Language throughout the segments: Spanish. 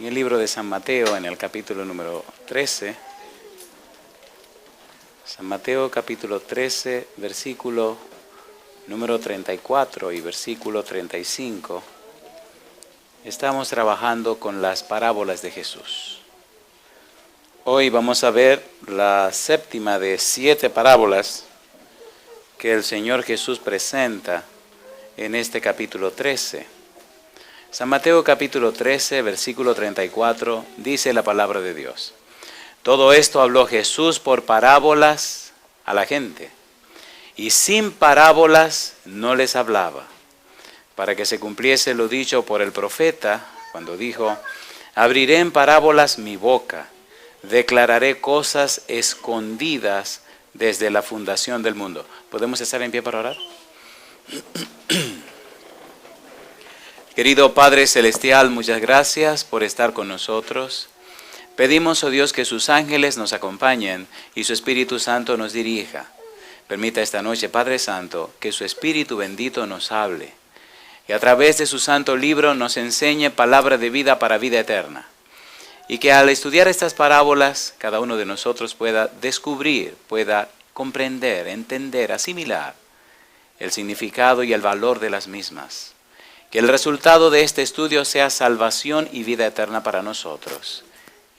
En el libro de San Mateo, en el capítulo número 13, San Mateo capítulo 13, versículo número 34 y versículo 35, estamos trabajando con las parábolas de Jesús. Hoy vamos a ver la séptima de 7 parábolas que el Señor Jesús presenta en este capítulo 13. San Mateo capítulo 13, versículo 34, dice la palabra de Dios. Todo esto habló Jesús por parábolas a la gente, y sin parábolas no les hablaba, para que se cumpliese lo dicho por el profeta, cuando dijo: abriré en parábolas mi boca, declararé cosas escondidas desde la fundación del mundo. ¿Podemos estar en pie para orar? Querido Padre Celestial, muchas gracias por estar con nosotros. Pedimos, oh Dios, que sus ángeles nos acompañen y su Espíritu Santo nos dirija. Permita esta noche, Padre Santo, que su Espíritu bendito nos hable y a través de su santo libro nos enseñe palabra de vida para vida eterna. Y que al estudiar estas parábolas, cada uno de nosotros pueda descubrir, pueda comprender, entender, asimilar el significado y el valor de las mismas. Que el resultado de este estudio sea salvación y vida eterna para nosotros.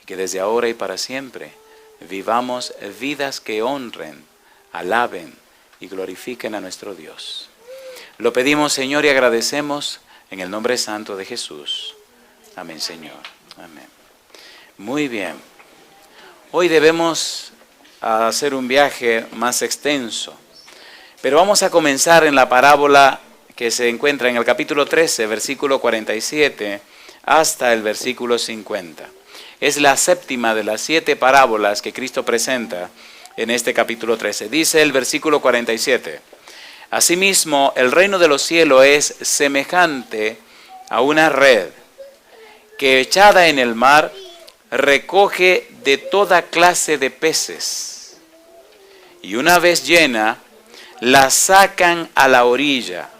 Y que desde ahora y para siempre vivamos vidas que honren, alaben y glorifiquen a nuestro Dios. Lo pedimos, Señor, y agradecemos en el nombre santo de Jesús. Amén, Señor. Amén. Muy bien. Hoy debemos hacer un viaje más extenso. Pero vamos a comenzar en la parábola que se encuentra en el capítulo 13, versículo 47, hasta el versículo 50. Es la séptima de las 7 parábolas que Cristo presenta en este capítulo 13. Dice el versículo 47, asimismo, el reino de los cielos es semejante a una red que echada en el mar recoge de toda clase de peces, y una vez llena, la sacan a la orilla,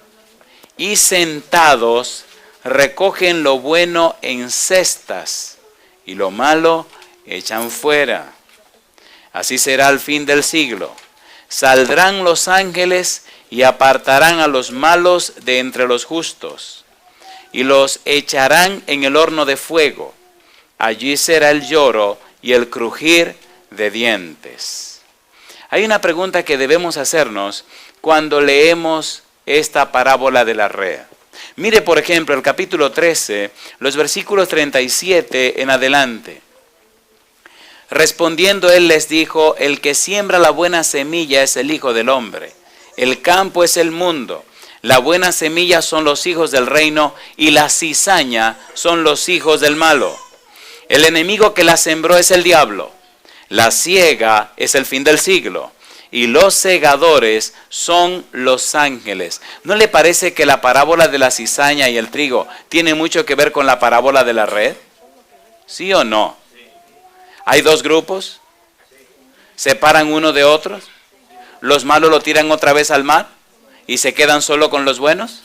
y sentados recogen lo bueno en cestas, y lo malo echan fuera. Así será el fin del siglo. Saldrán los ángeles y apartarán a los malos de entre los justos, y los echarán en el horno de fuego. Allí será el lloro y el crujir de dientes. Hay una pregunta que debemos hacernos cuando leemos esta parábola de la red. Mire, por ejemplo, el capítulo 13, los versículos 37 en adelante. Respondiendo él les dijo: el que siembra la buena semilla es el Hijo del Hombre. El campo es el mundo. La buena semilla son los hijos del reino y la cizaña son los hijos del malo. El enemigo que la sembró es el diablo. La siega es el fin del siglo. Y los segadores son los ángeles. ¿No le parece que la parábola de la cizaña y el trigo tiene mucho que ver con la parábola de la red? ¿Sí o no? ¿Hay 2 grupos? ¿Separan uno de otros? ¿Los malos lo tiran otra vez al mar y se quedan solo con los buenos?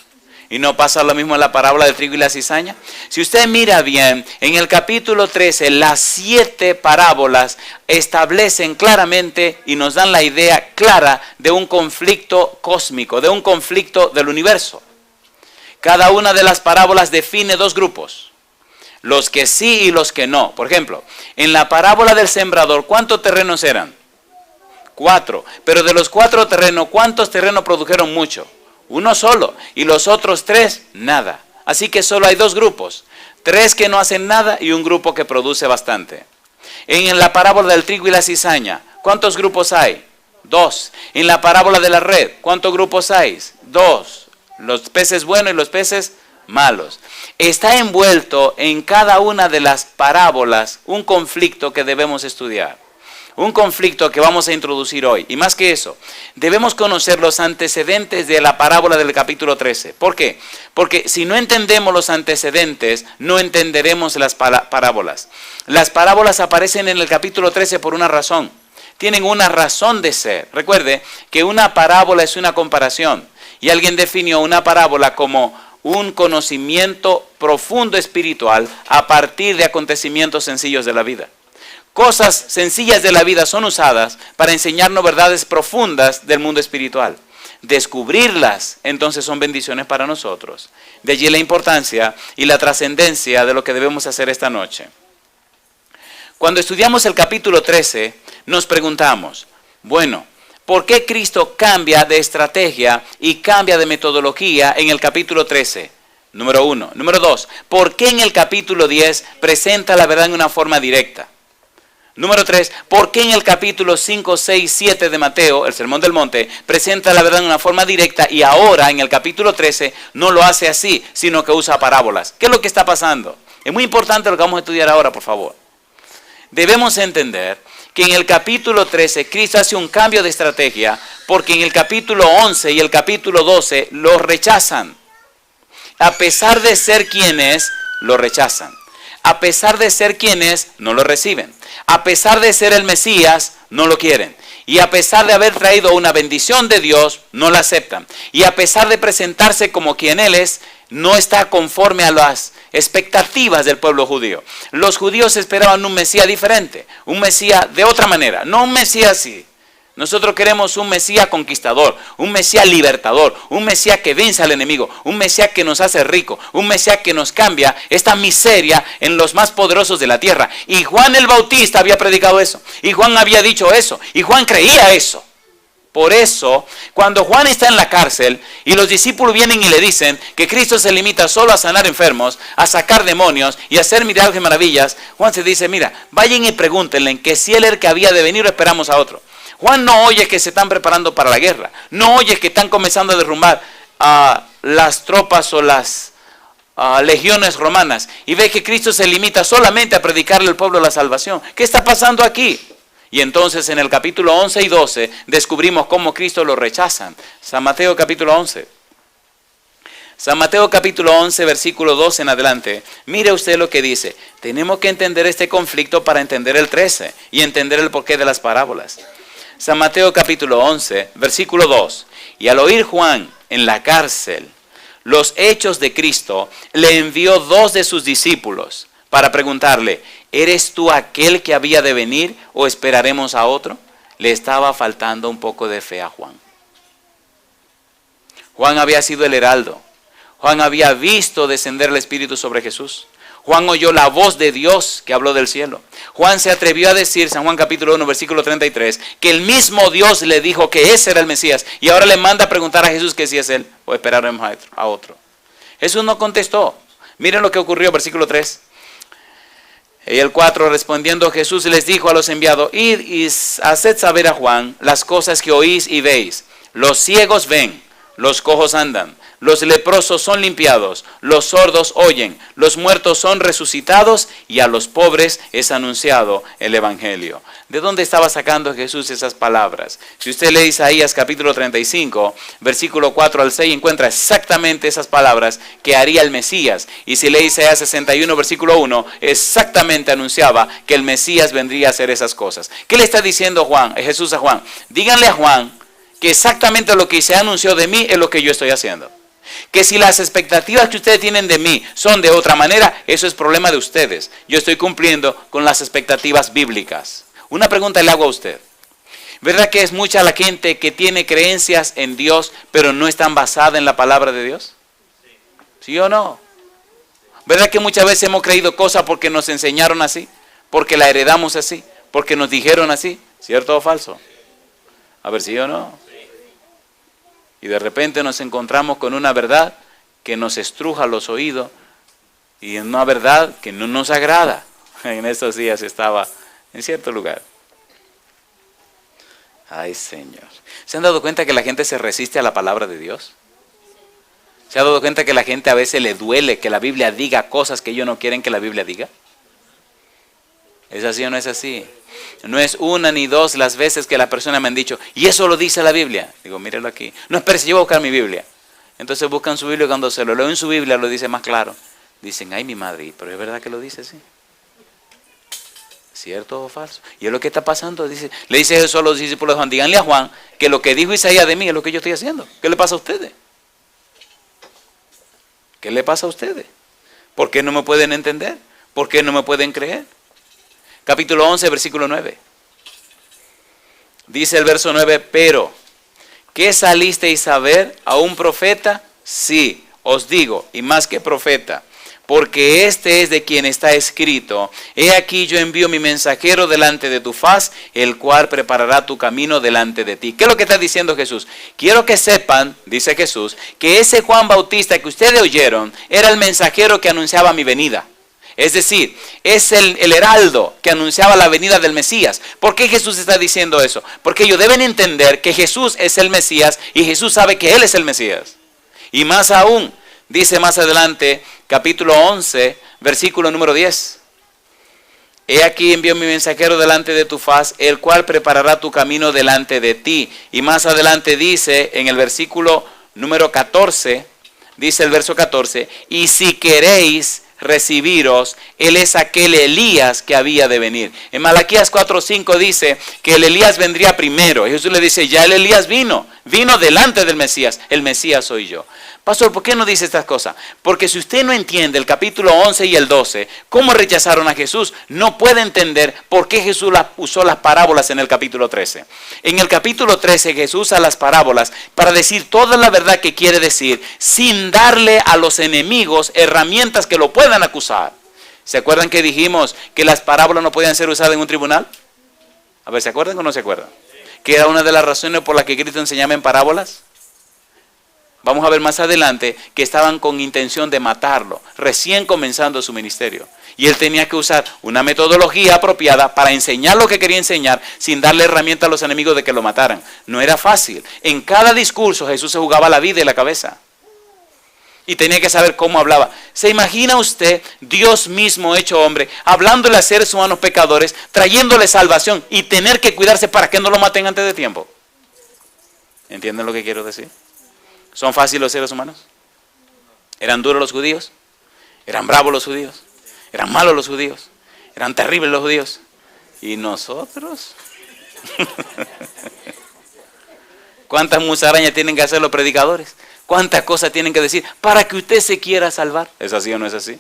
¿Y no pasa lo mismo en la parábola del trigo y la cizaña? Si usted mira bien, en el capítulo 13, las 7 parábolas establecen claramente y nos dan la idea clara de un conflicto cósmico, de un conflicto del universo. Cada una de las parábolas define 2 grupos, los que sí y los que no. Por ejemplo, en la parábola del sembrador, ¿cuántos terrenos eran? 4. Pero de los 4 terrenos, ¿cuántos terrenos produjeron mucho? 1 solo, y los otros 3, nada. Así que solo hay 2 grupos, 3 que no hacen nada y un grupo que produce bastante. En la parábola del trigo y la cizaña, ¿cuántos grupos hay? 2. En la parábola de la red, ¿cuántos grupos hay? 2. Los peces buenos y los peces malos. Está envuelto en cada una de las parábolas un conflicto que debemos estudiar. Un conflicto que vamos a introducir hoy. Y más que eso, debemos conocer los antecedentes de la parábola del capítulo 13. ¿Por qué? Porque si no entendemos los antecedentes, no entenderemos las parábolas. Las parábolas aparecen en el capítulo 13 por una razón. Tienen una razón de ser. Recuerde que una parábola es una comparación. Y alguien definió una parábola como un conocimiento profundo espiritual a partir de acontecimientos sencillos de la vida. Cosas sencillas de la vida son usadas para enseñarnos verdades profundas del mundo espiritual. Descubrirlas, entonces, son bendiciones para nosotros. De allí la importancia y la trascendencia de lo que debemos hacer esta noche. Cuando estudiamos el capítulo 13, nos preguntamos, bueno, ¿por qué Cristo cambia de estrategia y cambia de metodología en el capítulo 13? Número 1. Número 2, ¿por qué en el capítulo 10 presenta la verdad en una forma directa? Número 3, ¿por qué en el capítulo 5, 6, 7 de Mateo, el Sermón del Monte, presenta la verdad en una forma directa y ahora en el capítulo 13 no lo hace así, sino que usa parábolas? ¿Qué es lo que está pasando? Es muy importante lo que vamos a estudiar ahora, por favor. Debemos entender que en el capítulo 13 Cristo hace un cambio de estrategia porque en el capítulo 11 y el capítulo 12 lo rechazan. A pesar de ser quien es, lo rechazan. A pesar de ser quien es, no lo reciben. A pesar de ser el Mesías, no lo quieren. Y a pesar de haber traído una bendición de Dios, no la aceptan. Y a pesar de presentarse como quien Él es, no está conforme a las expectativas del pueblo judío. Los judíos esperaban un Mesías diferente, un Mesías de otra manera, no un Mesías así. Nosotros queremos un Mesías conquistador, un Mesías libertador, un Mesías que vence al enemigo, un Mesías que nos hace rico, un Mesías que nos cambia esta miseria en los más poderosos de la tierra. Y Juan el Bautista había predicado eso, y Juan había dicho eso, y Juan creía eso. Por eso, cuando Juan está en la cárcel y los discípulos vienen y le dicen que Cristo se limita solo a sanar enfermos, a sacar demonios y a hacer milagros y maravillas, Juan se dice, mira, vayan y pregúntenle que si él era el que había de venir o esperamos a otro. Juan no oye que se están preparando para la guerra, no oye que están comenzando a derrumbar a las tropas o las legiones romanas y ve que Cristo se limita solamente a predicarle al pueblo la salvación. ¿Qué está pasando aquí? Y entonces en el capítulo 11 y 12 descubrimos cómo Cristo lo rechazan. San Mateo capítulo 11. San Mateo capítulo 11, versículo 12 en adelante. Mire usted lo que dice. Tenemos que entender este conflicto para entender el 13 y entender el porqué de las parábolas. San Mateo capítulo 11, versículo 2. Y al oír Juan en la cárcel los hechos de Cristo, le envió 2 de sus discípulos para preguntarle, ¿eres tú aquel que había de venir o esperaremos a otro? Le estaba faltando un poco de fe a Juan. Juan había sido el heraldo. Juan había visto descender el Espíritu sobre Jesús. Juan oyó la voz de Dios que habló del cielo. Juan se atrevió a decir, San Juan capítulo 1, versículo 33, que el mismo Dios le dijo que ese era el Mesías. Y ahora le manda a preguntar a Jesús que si es él o esperaremos a otro. Jesús no contestó. Miren lo que ocurrió, versículo 3. Y el 4, respondiendo Jesús les dijo a los enviados, id y haced saber a Juan las cosas que oís y veis. Los ciegos ven, los cojos andan, los leprosos son limpiados, los sordos oyen, los muertos son resucitados y a los pobres es anunciado el Evangelio. ¿De dónde estaba sacando Jesús esas palabras? Si usted lee Isaías capítulo 35, versículo 4 al 6, encuentra exactamente esas palabras que haría el Mesías. Y si lee Isaías 61, versículo 1, exactamente anunciaba que el Mesías vendría a hacer esas cosas. ¿Qué le está diciendo Jesús a Juan? Díganle a Juan que exactamente lo que se anunció de mí es lo que yo estoy haciendo. Que si las expectativas que ustedes tienen de mí son de otra manera, eso es problema de ustedes. Yo estoy cumpliendo con las expectativas bíblicas. Una pregunta le hago a usted. ¿Verdad que es mucha la gente que tiene creencias en Dios, pero no están basadas en la palabra de Dios? ¿Sí o no? ¿Verdad que muchas veces hemos creído cosas porque nos enseñaron así? Porque la heredamos así, porque nos dijeron así. ¿Cierto o falso? A ver, ¿sí o no? Y de repente nos encontramos con una verdad que nos estruja los oídos y una verdad que no nos agrada. En estos días estaba en cierto lugar. Ay, Señor. ¿Se han dado cuenta que la gente se resiste a la palabra de Dios? ¿Se ha dado cuenta que la gente a veces le duele que la Biblia diga cosas que ellos no quieren que la Biblia diga? ¿Es así o no es así? No es una ni dos las veces que la persona me han dicho, y eso lo dice la Biblia. Digo, mírelo aquí. No, espérese, yo voy a buscar mi Biblia. Entonces buscan su Biblia y cuando se lo leo en su Biblia lo dice más claro. Dicen, ay mi madre, pero es verdad que lo dice así. ¿Cierto o falso? Y es lo que está pasando. Dice, le dice Jesús a los discípulos de Juan, díganle a Juan que lo que dijo Isaías de mí es lo que yo estoy haciendo. ¿Qué le pasa a ustedes? ¿Qué le pasa a ustedes? ¿Por qué no me pueden entender? ¿Por qué no me pueden creer? Capítulo 11, versículo 9. Dice el verso 9, pero, ¿qué salisteis a ver? ¿A un profeta? Sí, os digo, y más que profeta, porque este es de quien está escrito, he aquí yo envío mi mensajero delante de tu faz, el cual preparará tu camino delante de ti. ¿Qué es lo que está diciendo Jesús? Quiero que sepan, dice Jesús, que ese Juan Bautista que ustedes oyeron era el mensajero que anunciaba mi venida. Es decir, es el heraldo que anunciaba la venida del Mesías. ¿Por qué Jesús está diciendo eso? Porque ellos deben entender que Jesús es el Mesías y Jesús sabe que Él es el Mesías. Y más aún, dice más adelante, capítulo 11, versículo número 10. He aquí envío mi mensajero delante de tu faz, el cual preparará tu camino delante de ti. Y más adelante dice en el versículo número 14, dice el verso 14, y si queréis recibiros, él es aquel Elías que había de venir. En Malaquías 4:5 dice que el Elías vendría primero. Y Jesús le dice, ya el Elías vino delante del Mesías. El Mesías soy yo. Pastor, ¿por qué no dice estas cosas? Porque si usted no entiende el capítulo 11 y el 12, cómo rechazaron a Jesús, no puede entender por qué Jesús usó las parábolas en el capítulo 13. En el capítulo 13 Jesús usa las parábolas para decir toda la verdad que quiere decir, sin darle a los enemigos herramientas que lo puedan acusar. ¿Se acuerdan que dijimos que las parábolas no podían ser usadas en un tribunal? A ver, ¿se acuerdan o no se acuerdan? Que era una de las razones por las que Cristo enseñaba en parábolas. Vamos a ver más adelante que estaban con intención de matarlo, recién comenzando su ministerio. Y él tenía que usar una metodología apropiada para enseñar lo que quería enseñar sin darle herramienta a los enemigos de que lo mataran. No era fácil. En cada discurso Jesús se jugaba la vida y la cabeza. Y tenía que saber cómo hablaba. ¿Se imagina usted Dios mismo hecho hombre, hablándole a seres humanos pecadores, trayéndole salvación y tener que cuidarse para que no lo maten antes de tiempo? ¿Entienden lo que quiero decir? ¿Son fáciles los seres humanos? ¿Eran duros los judíos? ¿Eran bravos los judíos? ¿Eran malos los judíos? ¿Eran terribles los judíos? ¿Y nosotros? ¿Cuántas musarañas tienen que hacer los predicadores? ¿Cuántas cosas tienen que decir para que usted se quiera salvar? ¿Es así o no es así?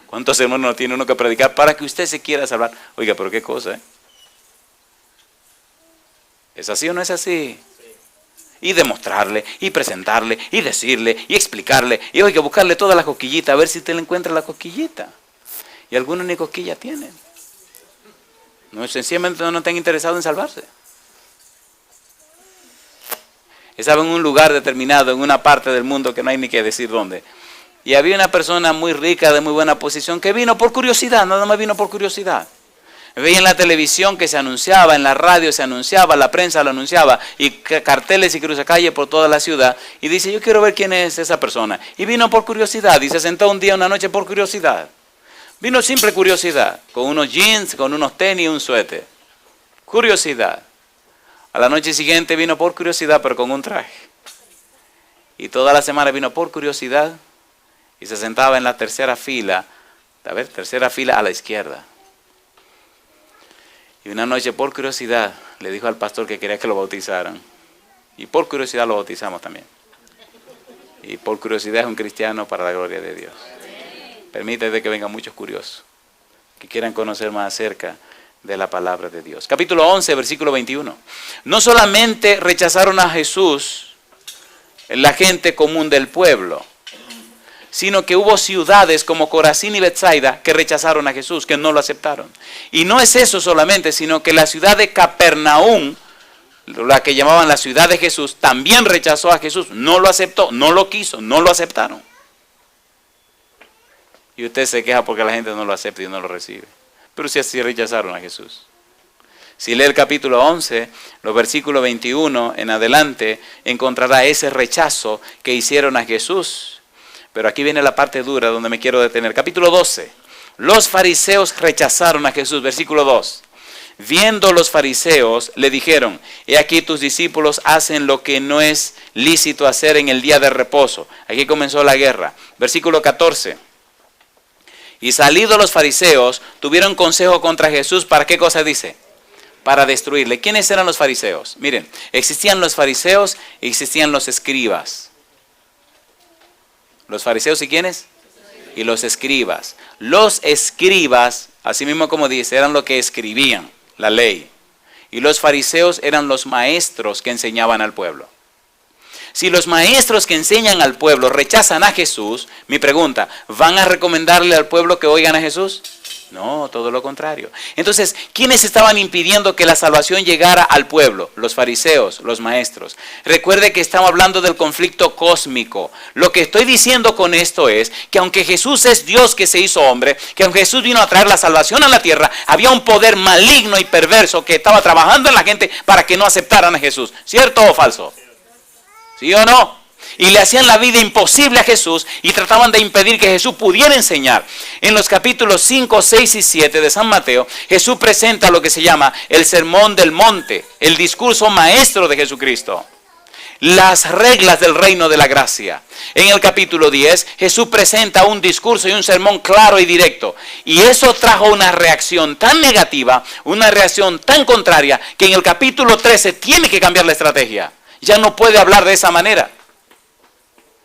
¿Cuántos hermanos tiene uno que predicar para que usted se quiera salvar? Oiga, pero qué cosa, ¿eh? ¿Es así o no es así? Y demostrarle, y presentarle, y decirle, y explicarle, y oiga, buscarle todas las cosquillitas, a ver si usted le encuentra la cosquillita. Y algunos ni cosquilla tienen. No, sencillamente no están interesados en salvarse. Estaba en un lugar determinado, en una parte del mundo que no hay ni que decir dónde. Y había una persona muy rica, de muy buena posición, que vino por curiosidad, nada más vino por curiosidad. Veía en la televisión que se anunciaba, en la radio se anunciaba, la prensa lo anunciaba, y carteles y cruzacalle por toda la ciudad. Y dice, yo quiero ver quién es esa persona. Y vino por curiosidad, y se sentó un día, una noche por curiosidad. Vino simple curiosidad, con unos jeans, con unos tenis y un suéter. Curiosidad. A la noche siguiente vino por curiosidad, pero con un traje. Y toda la semana vino por curiosidad, y se sentaba en la tercera fila, tercera fila a la izquierda. Y una noche, por curiosidad, le dijo al pastor que quería que lo bautizaran. Y por curiosidad lo bautizamos también. Y por curiosidad es un cristiano para la gloria de Dios. Permítete que vengan muchos curiosos, que quieran conocer más acerca de la palabra de Dios. Capítulo 11, versículo 21. No solamente rechazaron a Jesús la gente común del pueblo, sino que hubo ciudades como Corazín y Betsaida que rechazaron a Jesús, que no lo aceptaron. Y no es eso solamente, sino que la ciudad de Capernaum, la que llamaban la ciudad de Jesús, también rechazó a Jesús, no lo aceptó, no lo quiso, no lo aceptaron. Y usted se queja porque la gente no lo acepta y no lo recibe. Pero si así rechazaron a Jesús. Si lee el capítulo 11, los versículos 21 en adelante, encontrará ese rechazo que hicieron a Jesús. Pero aquí viene la parte dura donde me quiero detener. Capítulo 12. Los fariseos rechazaron a Jesús. Versículo 2. Viendo los fariseos, le dijeron, he aquí tus discípulos hacen lo que no es lícito hacer en el día de reposo. Aquí comenzó la guerra. Versículo 14. Y salidos los fariseos, tuvieron consejo contra Jesús. ¿Para qué cosa dice? Para destruirle. ¿Quiénes eran los fariseos? Miren, existían los fariseos y existían los escribas. ¿Los fariseos y quiénes? Y los escribas. Los escribas, así mismo como dice, eran los que escribían la ley. Y los fariseos eran los maestros que enseñaban al pueblo. Si los maestros que enseñan al pueblo rechazan a Jesús, mi pregunta, ¿van a recomendarle al pueblo que oigan a Jesús? No, todo lo contrario. Entonces, ¿quiénes estaban impidiendo que la salvación llegara al pueblo? Los fariseos, los maestros. Recuerde que estamos hablando del conflicto cósmico. Lo que estoy diciendo con esto es que aunque Jesús es Dios que se hizo hombre, que aunque Jesús vino a traer la salvación a la tierra, había un poder maligno y perverso que estaba trabajando en la gente para que no aceptaran a Jesús. ¿Cierto o falso? ¿Sí o no? Y le hacían la vida imposible a Jesús y trataban de impedir que Jesús pudiera enseñar. En los capítulos 5, 6 y 7 de San Mateo, Jesús presenta lo que se llama el Sermón del Monte, el discurso maestro de Jesucristo. Las reglas del reino de la gracia. En el capítulo 10, Jesús presenta un discurso y un sermón claro y directo. Y eso trajo una reacción tan negativa, una reacción tan contraria, que en el capítulo 13 tiene que cambiar la estrategia. Ya no puede hablar de esa manera.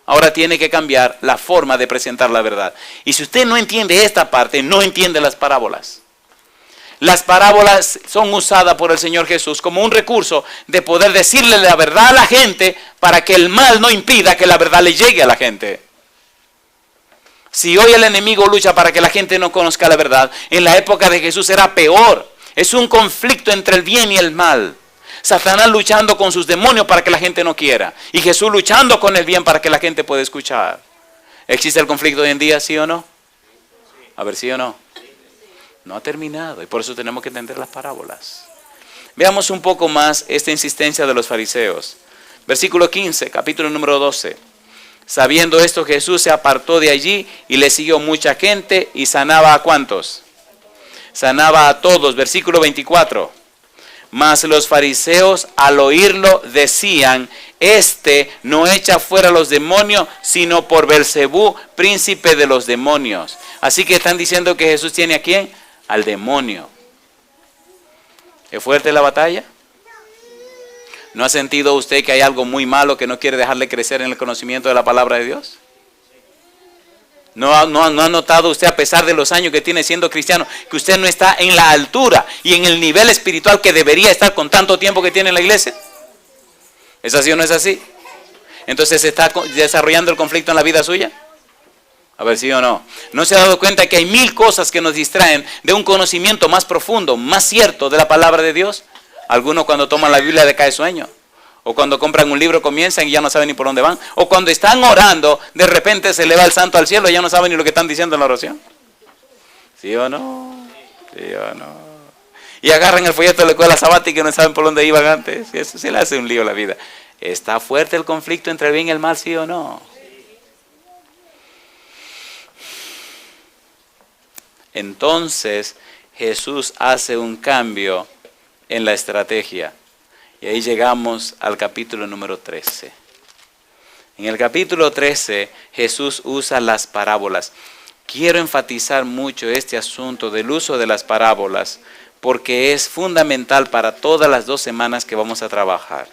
Ahora tiene que cambiar la forma de presentar la verdad. Y si usted no entiende esta parte, no entiende las parábolas. Las parábolas son usadas por el Señor Jesús como un recurso de poder decirle la verdad a la gente para que el mal no impida que la verdad le llegue a la gente. Si hoy el enemigo lucha para que la gente no conozca la verdad, en la época de Jesús era peor. Es un conflicto entre el bien y el mal. Satanás luchando con sus demonios para que la gente no quiera. Y Jesús luchando con el bien para que la gente pueda escuchar. ¿Existe el conflicto hoy en día, sí o no? A ver, sí o no. No ha terminado y por eso tenemos que entender las parábolas. Veamos un poco más esta insistencia de los fariseos. Versículo 15, capítulo número 12. Sabiendo esto, Jesús se apartó de allí y le siguió mucha gente y sanaba a ¿cuántos? Sanaba a todos. Versículo 24. Mas los fariseos al oírlo decían, este no echa fuera los demonios, sino por Belcebú, príncipe de los demonios. Así que están diciendo que Jesús tiene ¿a quién? Al demonio. ¿Es fuerte la batalla? ¿No ha sentido usted que hay algo muy malo que no quiere dejarle crecer en el conocimiento de la palabra de Dios? ¿No ha notado usted, a pesar de los años que tiene siendo cristiano, que usted no está en la altura y en el nivel espiritual que debería estar con tanto tiempo que tiene en la iglesia? ¿Es así o no es así? Entonces, ¿se está desarrollando el conflicto en la vida suya? A ver, ¿sí o no? ¿No se ha dado cuenta que hay 1000 cosas que nos distraen de un conocimiento más profundo, más cierto de la palabra de Dios? Algunos cuando toman la Biblia le cae sueño. O cuando compran un libro comienzan y ya no saben ni por dónde van. O cuando están orando, de repente se eleva el santo al cielo y ya no saben ni lo que están diciendo en la oración. ¿Sí o no? ¿Sí o no? Y agarran el folleto de la escuela sabática y no saben por dónde iban antes. Eso se le hace un lío a la vida. ¿Está fuerte el conflicto entre el bien y el mal, sí o no? Entonces Jesús hace un cambio en la estrategia. Y ahí llegamos al capítulo número 13. En el capítulo 13 Jesús usa las parábolas. Quiero enfatizar mucho este asunto del uso de las parábolas porque es fundamental para todas las 2 semanas que vamos a trabajar.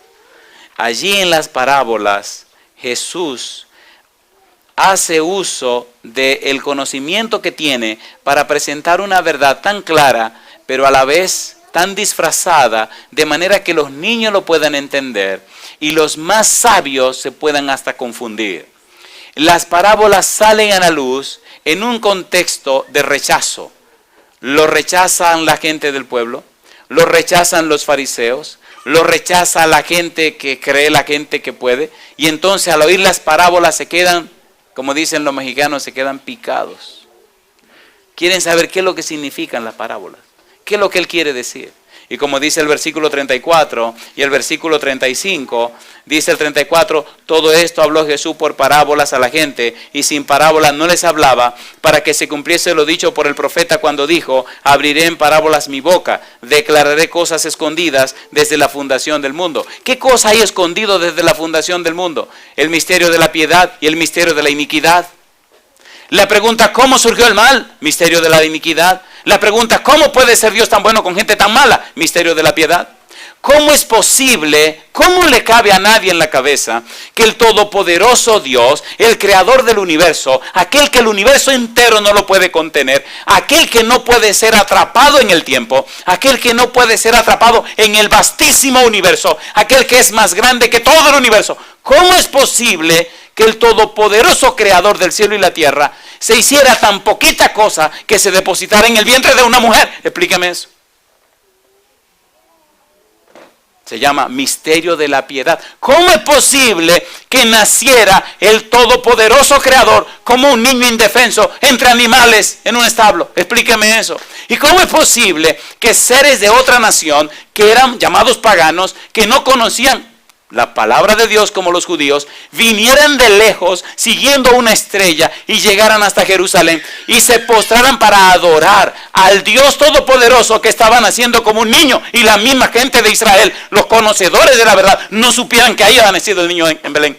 Allí en las parábolas Jesús hace uso del conocimiento que tiene para presentar una verdad tan clara, pero a la vez tan disfrazada, de manera que los niños lo puedan entender y los más sabios se puedan hasta confundir. Las parábolas salen a la luz en un contexto de rechazo. Lo rechazan la gente del pueblo, lo rechazan los fariseos, lo rechaza la gente que cree, la gente que puede, y entonces al oír las parábolas se quedan, como dicen los mexicanos, se quedan picados. Quieren saber qué es lo que significan las parábolas. ¿Qué es lo que él quiere decir? Y como dice el versículo 34 y el versículo 35, dice el 34, todo esto habló Jesús por parábolas a la gente, y sin parábolas no les hablaba, para que se cumpliese lo dicho por el profeta cuando dijo, abriré en parábolas mi boca, declararé cosas escondidas desde la fundación del mundo. ¿Qué cosa hay escondido desde la fundación del mundo? El misterio de la piedad y el misterio de la iniquidad. La pregunta, ¿cómo surgió el mal? Misterio de la iniquidad. La pregunta, ¿cómo puede ser Dios tan bueno con gente tan mala? Misterio de la piedad. ¿Cómo es posible, cómo le cabe a nadie en la cabeza que el todopoderoso Dios, el creador del universo, aquel que el universo entero no lo puede contener, aquel que no puede ser atrapado en el tiempo, aquel que no puede ser atrapado en el vastísimo universo, aquel que es más grande que todo el universo, cómo es posible que el todopoderoso creador del cielo y la tierra se hiciera tan poquita cosa que se depositara en el vientre de una mujer? Explíqueme eso. Se llama misterio de la piedad. ¿Cómo es posible que naciera el todopoderoso creador como un niño indefenso entre animales en un establo? Explíqueme eso. ¿Y cómo es posible que seres de otra nación, que eran llamados paganos, que no conocían la palabra de Dios como los judíos, vinieran de lejos siguiendo una estrella y llegaran hasta Jerusalén y se postraran para adorar al Dios todopoderoso que estaba naciendo como un niño, y la misma gente de Israel, los conocedores de la verdad, no supieran que ahí había nacido el niño en Belén?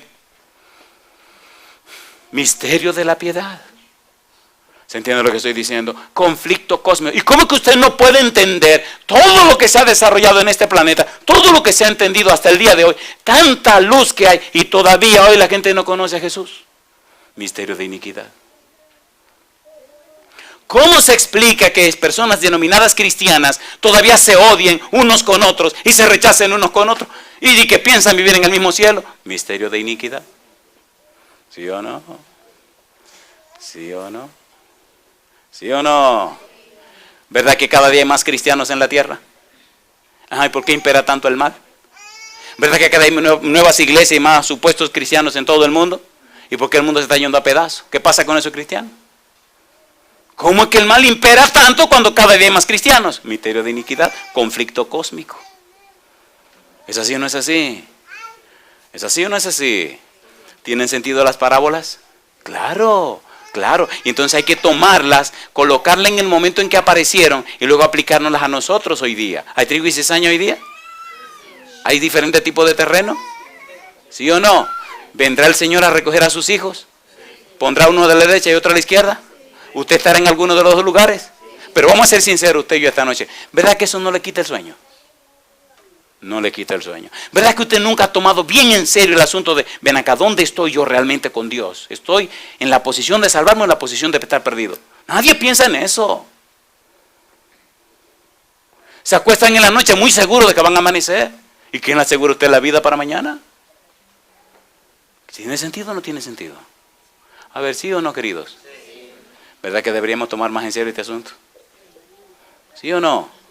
Misterio de la piedad. ¿Se entiende lo que estoy diciendo? Conflicto cósmico. ¿Y cómo que usted no puede entender todo lo que se ha desarrollado en este planeta, todo lo que se ha entendido hasta el día de hoy, tanta luz que hay, y todavía hoy la gente no conoce a Jesús? Misterio de iniquidad. ¿Cómo se explica que personas denominadas cristianas todavía se odien unos con otros y se rechacen unos con otros y que piensan vivir en el mismo cielo? Misterio de iniquidad. ¿Sí o no? ¿Sí o no? ¿Sí o no? ¿Verdad que cada día hay más cristianos en la tierra? Ajá, ¿y por qué impera tanto el mal? ¿Verdad que cada día hay nuevas iglesias y más supuestos cristianos en todo el mundo? ¿Y por qué el mundo se está yendo a pedazos? ¿Qué pasa con esos cristianos? ¿Cómo es que el mal impera tanto cuando cada día hay más cristianos? Misterio de iniquidad, conflicto cósmico. ¿Es así o no es así? ¿Es así o no es así? ¿Tienen sentido las parábolas? Claro. Claro, y entonces hay que tomarlas, colocarlas en el momento en que aparecieron y luego aplicárnoslas a nosotros hoy día. ¿Hay trigo y cizaña hoy día? ¿Hay diferentes tipos de terreno? ¿Sí o no? ¿Vendrá el Señor a recoger a sus hijos? ¿Pondrá uno de la derecha y otro a la izquierda? ¿Usted estará en alguno de los dos lugares? Pero vamos a ser sinceros usted y yo esta noche. ¿Verdad que eso no le quita el sueño? No le quita el sueño. ¿Verdad que usted nunca ha tomado bien en serio el asunto de, ven acá, ¿dónde estoy yo realmente con Dios? ¿Estoy en la posición de salvarme o en la posición de estar perdido? Nadie piensa en eso. Se acuestan en la noche muy seguros de que van a amanecer. ¿Y quién le asegura a usted la vida para mañana? ¿Tiene sentido o no tiene sentido? A ver, ¿sí o no, queridos? ¿Verdad que deberíamos tomar más en serio este asunto? ¿Sí o no?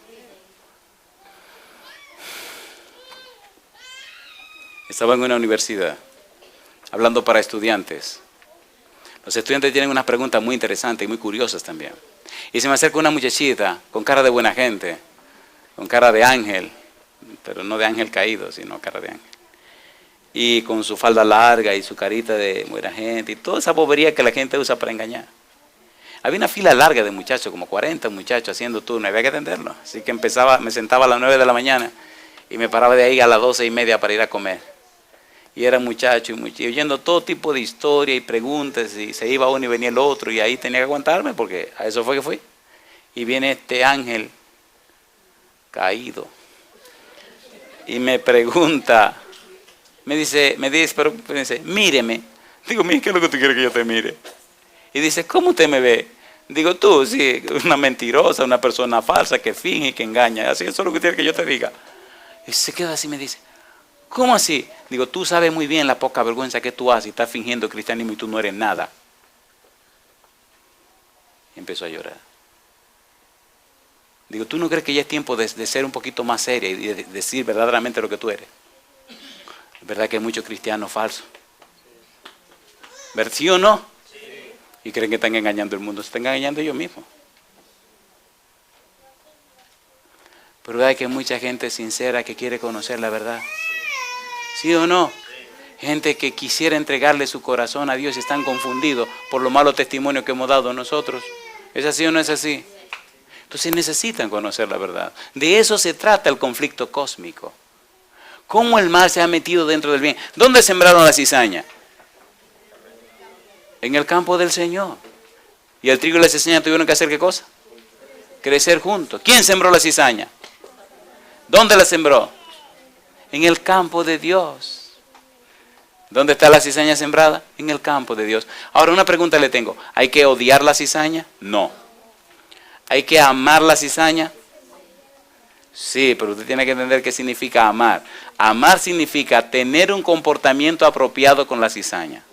Estaba en una universidad hablando para estudiantes. Los estudiantes tienen unas preguntas muy interesantes y muy curiosas también. Y se me acerca una muchachita con cara de buena gente, con cara de ángel, pero no de ángel caído, sino cara de ángel. Y con su falda larga y su carita de buena gente y toda esa bobería que la gente usa para engañar. Había una fila larga de muchachos, como 40 muchachos haciendo turno, y había que atenderlo. Así que me sentaba a las 9 de la mañana y me paraba de ahí a las 12:30 para ir a comer. Y era muchacho y oyendo todo tipo de historia y preguntas, y se iba uno y venía el otro, y ahí tenía que aguantarme porque a eso fue que fui. Y viene este ángel caído y me pregunta, me dice, míreme. Digo, mire, ¿qué es lo que tú quieres que yo te mire? Y dice, ¿cómo usted me ve? Digo, tú, sí, una mentirosa, una persona falsa que finge y que engaña. Así, eso es lo que quiere que yo te diga. Y se queda así y me dice, ¿cómo así? Digo, tú sabes muy bien la poca vergüenza que tú haces y estás fingiendo cristianismo y tú no eres nada. Y empezó a llorar. Digo, ¿tú no crees que ya es tiempo de ser un poquito más seria y de decir verdaderamente lo que tú eres? Es verdad que hay muchos cristianos falsos. ¿Sí o no? Sí. Y creen que están engañando el mundo. Se están engañando ellos mismos. Pero verdad que hay mucha gente sincera que quiere conocer la verdad. ¿Sí o no? Gente que quisiera entregarle su corazón a Dios y están confundidos por los malos testimonios que hemos dado nosotros. ¿Es así o no es así? Entonces necesitan conocer la verdad. De eso se trata el conflicto cósmico. ¿Cómo el mal se ha metido dentro del bien? ¿Dónde sembraron la cizaña? En el campo del Señor. ¿Y el trigo y la cizaña tuvieron que hacer qué cosa? Crecer juntos. ¿Quién sembró la cizaña? ¿Dónde la sembró? En el campo de Dios. ¿Dónde está la cizaña sembrada? En el campo de Dios. Ahora una pregunta le tengo. ¿Hay que odiar la cizaña? No. ¿Hay que amar la cizaña? Sí, pero usted tiene que entender qué significa amar. Amar significa tener un comportamiento apropiado con la cizaña.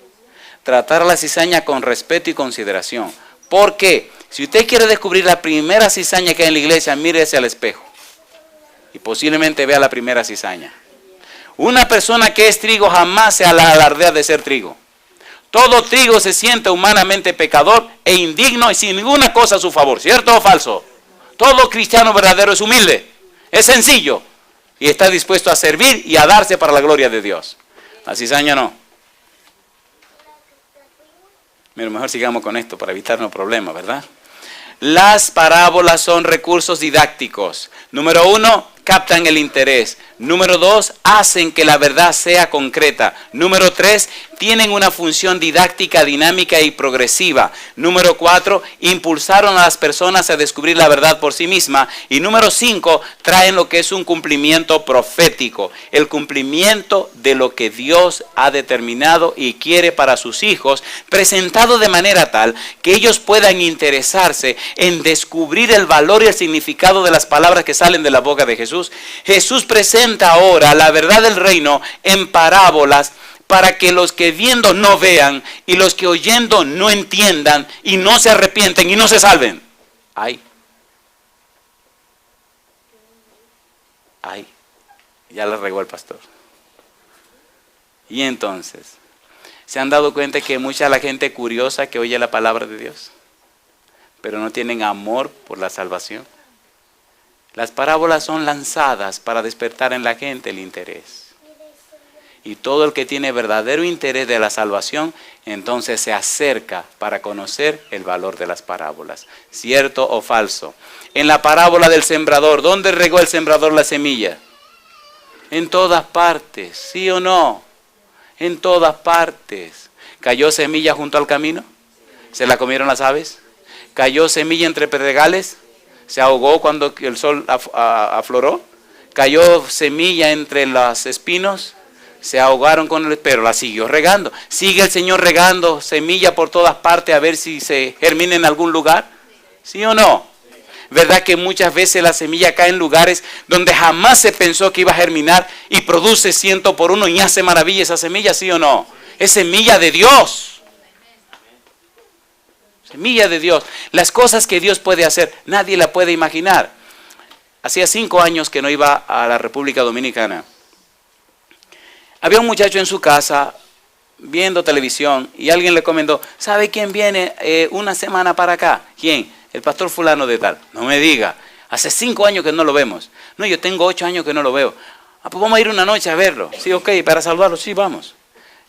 Tratar a la cizaña con respeto y consideración. ¿Por qué? Si usted quiere descubrir la primera cizaña que hay en la iglesia, mírese al espejo. Y posiblemente vea la primera cizaña. Una persona que es trigo jamás se alardea de ser trigo. Todo trigo se siente humanamente pecador e indigno y sin ninguna cosa a su favor. ¿Cierto o falso? Todo cristiano verdadero es humilde, es sencillo y está dispuesto a servir y a darse para la gloria de Dios. La cizaña no. Pero mejor sigamos con esto para evitarnos problemas, ¿verdad? Las parábolas son recursos didácticos. Número 1, captan el interés. Número 2, hacen que la verdad sea concreta. Número 3, tienen una función didáctica, dinámica y progresiva. Número 4, impulsaron a las personas a descubrir la verdad por sí misma. Y número 5, traen lo que es un cumplimiento profético. El cumplimiento de lo que Dios ha determinado y quiere para sus hijos, presentado de manera tal que ellos puedan interesarse en descubrir el valor y el significado de las palabras que salen de la boca de Jesús. Jesús presenta ahora la verdad del reino en parábolas para que los que viendo no vean y los que oyendo no entiendan y no se arrepienten y no se salven. Ay, ya le regó el pastor. Y entonces, ¿se han dado cuenta que mucha la gente curiosa que oye la palabra de Dios, pero no tienen amor por la salvación? Las parábolas son lanzadas para despertar en la gente el interés. Y todo el que tiene verdadero interés de la salvación, entonces se acerca para conocer el valor de las parábolas. ¿Cierto o falso? En la parábola del sembrador, ¿dónde regó el sembrador la semilla? En todas partes, ¿sí o no? En todas partes. ¿Cayó semilla junto al camino? ¿Se la comieron las aves? ¿Cayó semilla entre pedregales? ¿Se ahogó cuando el sol afloró? ¿Cayó semilla entre los espinos? Se ahogaron con el, pero la siguió regando. ¿Sigue el Señor regando semilla por todas partes a ver si se germina en algún lugar? ¿Sí o no? ¿Verdad que muchas veces la semilla cae en lugares donde jamás se pensó que iba a germinar y produce 100 por 1 y hace maravilla esa semilla? ¿Sí o no? Es semilla de Dios. Semilla de Dios. Las cosas que Dios puede hacer, nadie la puede imaginar. Hacía 5 años que no iba a la República Dominicana. Había un muchacho en su casa viendo televisión y alguien le comentó, ¿sabe quién viene una semana para acá? ¿Quién? El pastor fulano de tal. No me diga, hace 5 años que no lo vemos. No, yo tengo 8 años que no lo veo. Ah, pues vamos a ir una noche a verlo. Sí, ok, para saludarlo, sí, vamos.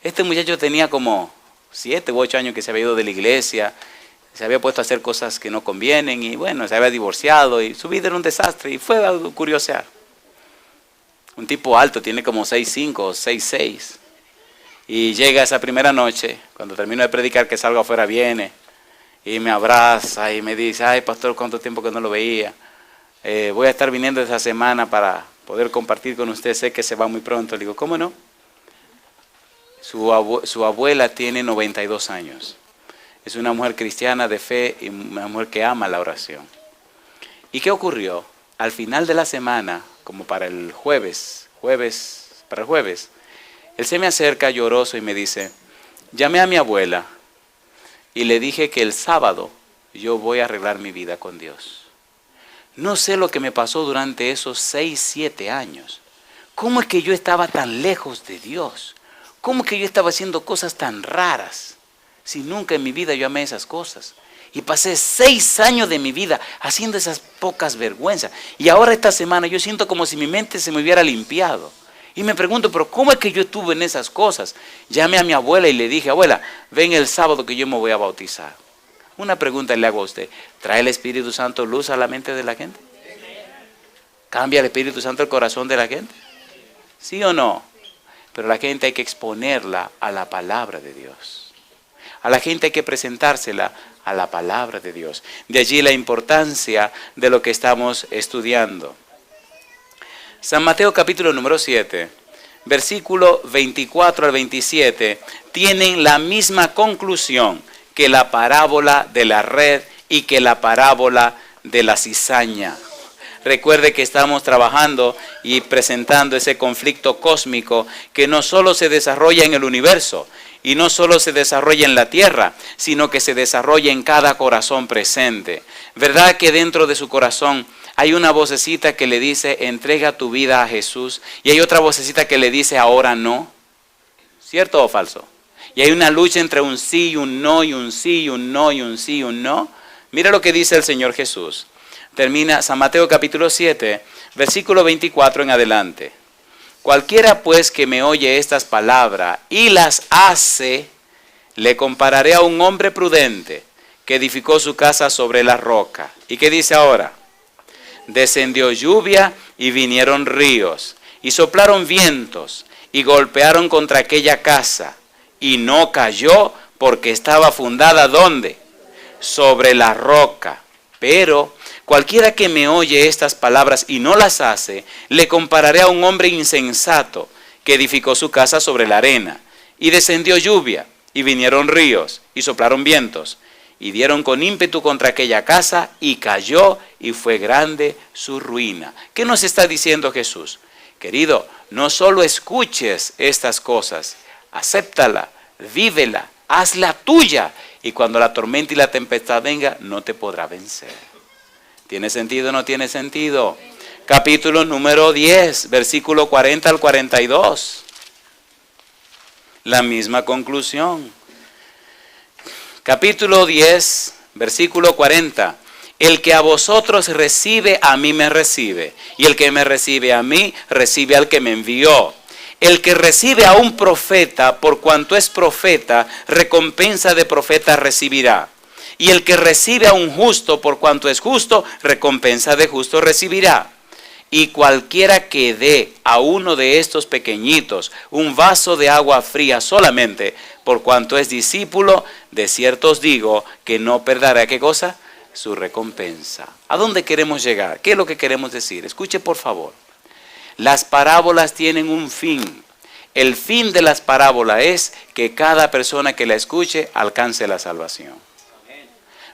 Este muchacho tenía como 7 u 8 años que se había ido de la iglesia, se había puesto a hacer cosas que no convienen y bueno, se había divorciado y su vida era un desastre y fue a curiosear. Un tipo alto, tiene como 6'5 o 6'6". Y llega esa primera noche, cuando termino de predicar que salgo afuera, viene y me abraza y me dice, ay pastor, cuánto tiempo que no lo veía. Voy a estar viniendo esa semana para poder compartir con usted, sé que se va muy pronto. Le digo, ¿cómo no? Su abuela tiene 92 años. Es una mujer cristiana de fe y una mujer que ama la oración. ¿Y qué ocurrió? Al final de la semana, como para el jueves, él se me acerca lloroso y me dice, llamé a mi abuela y le dije que el sábado yo voy a arreglar mi vida con Dios. No sé lo que me pasó durante esos 6, 7 años. ¿Cómo es que yo estaba tan lejos de Dios? ¿Cómo es que yo estaba haciendo cosas tan raras? Si nunca en mi vida yo amé esas cosas. Y pasé 6 años de mi vida haciendo esas pocas vergüenzas. Y ahora esta semana yo siento como si mi mente se me hubiera limpiado. Y me pregunto, pero ¿cómo es que yo estuve en esas cosas? Llamé a mi abuela y le dije, abuela, ven el sábado que yo me voy a bautizar. Una pregunta le hago a usted, ¿trae el Espíritu Santo luz a la mente de la gente? ¿Cambia el Espíritu Santo el corazón de la gente? ¿Sí o no? Pero la gente hay que exponerla a la palabra de Dios. A la gente hay que presentársela a la palabra de Dios. De allí la importancia de lo que estamos estudiando. San Mateo capítulo número 7. versículo 24 al 27, tienen la misma conclusión que la parábola de la red y que la parábola de la cizaña. Recuerde que estamos trabajando y presentando ese conflicto cósmico que no solo se desarrolla en el universo y no solo se desarrolla en la tierra, sino que se desarrolla en cada corazón presente. ¿Verdad que dentro de su corazón hay una vocecita que le dice, entrega tu vida a Jesús? Y hay otra vocecita que le dice, ahora no. ¿Cierto o falso? Y hay una lucha entre un sí y un no, y un sí y un no, y un sí y un no. Mira lo que dice el Señor Jesús. Termina San Mateo capítulo 7, versículo 24 en adelante. Cualquiera pues que me oye estas palabras y las hace, le compararé a un hombre prudente que edificó su casa sobre la roca. ¿Y qué dice ahora? Descendió lluvia y vinieron ríos, y soplaron vientos, y golpearon contra aquella casa, y no cayó porque estaba fundada, ¿dónde? Sobre la roca. Pero cualquiera que me oye estas palabras y no las hace, le compararé a un hombre insensato que edificó su casa sobre la arena. Y descendió lluvia, y vinieron ríos, y soplaron vientos, y dieron con ímpetu contra aquella casa, y cayó, y fue grande su ruina. ¿Qué nos está diciendo Jesús? Querido, no solo escuches estas cosas, acéptala, vívela, hazla tuya, y cuando la tormenta y la tempestad venga, no te podrá vencer. ¿Tiene sentido o no tiene sentido? Capítulo número 10, versículo 40 al 42. La misma conclusión. Capítulo 10, versículo 40. El que a vosotros recibe, a mí me recibe. Y el que me recibe a mí, recibe al que me envió. El que recibe a un profeta, por cuanto es profeta, recompensa de profeta recibirá. Y el que recibe a un justo, por cuanto es justo, recompensa de justo recibirá. Y cualquiera que dé a uno de estos pequeñitos un vaso de agua fría solamente, por cuanto es discípulo, de cierto os digo que no perderá, ¿qué cosa? Su recompensa. ¿A dónde queremos llegar? ¿Qué es lo que queremos decir? Escuche por favor. Las parábolas tienen un fin. El fin de las parábolas es que cada persona que la escuche alcance la salvación.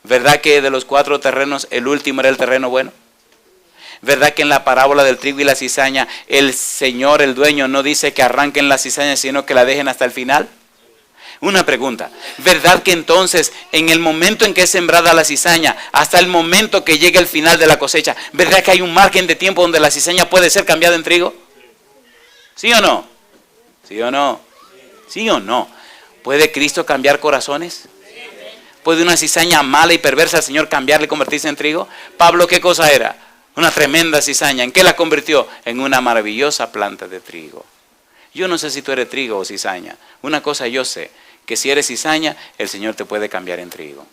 ¿Verdad que de los 4 terrenos el último era el terreno bueno? ¿Verdad que en la parábola del trigo y la cizaña el Señor, el dueño, no dice que arranquen la cizaña sino que la dejen hasta el final? Una pregunta, ¿verdad que entonces en el momento en que es sembrada la cizaña hasta el momento que llegue el final de la cosecha, ¿verdad que hay un margen de tiempo donde la cizaña puede ser cambiada en trigo? ¿Sí o no? ¿Sí o no? ¿Sí o no? ¿Puede Cristo cambiar corazones? ¿Puede una cizaña mala y perversa al Señor cambiarle y convertirse en trigo? Pablo, ¿qué cosa era? Una tremenda cizaña. ¿En qué la convirtió? En una maravillosa planta de trigo. Yo no sé si tú eres trigo o cizaña. Una cosa yo sé, que si eres cizaña, el Señor te puede cambiar en trigo.